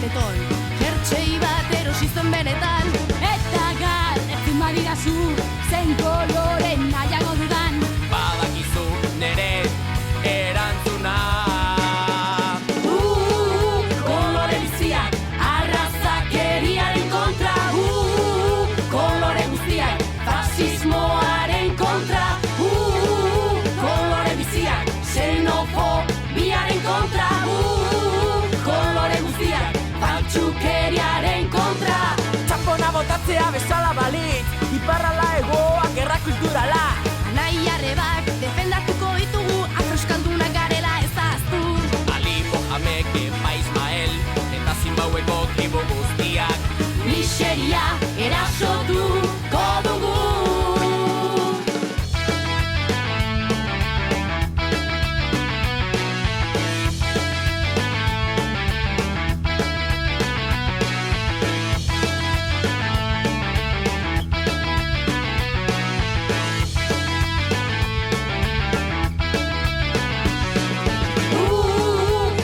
bereton, jertxei bat erosizten benetan. Eta gal, ez madidazu, zein kolore nahiago dudan. Badakizu nere erantzuna. Kolore biziak, arrazakeriaren kontra. Kolore guztiak, fasismoaren kontra. Kolore biziak, xenofobiaren kontra. Kolore guztiak, faltsukeriaren kontra. Txampona botatzea bezala balitz, iparrala egoa, gerra kulturala. Anai arrebak, defendatuko ditugu, afroskaldunak garela ez ahaztu. Ali Mohamed, Kepa Ismael, eta Zimbabweko tribu guztiak. Miseria erasotuko dugu.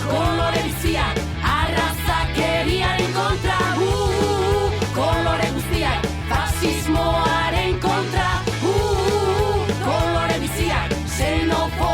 Kolore biziak, arrazakeriaren kontra. Kolore guztiak, fasismoaren kontra. Kolore biziak, xenofo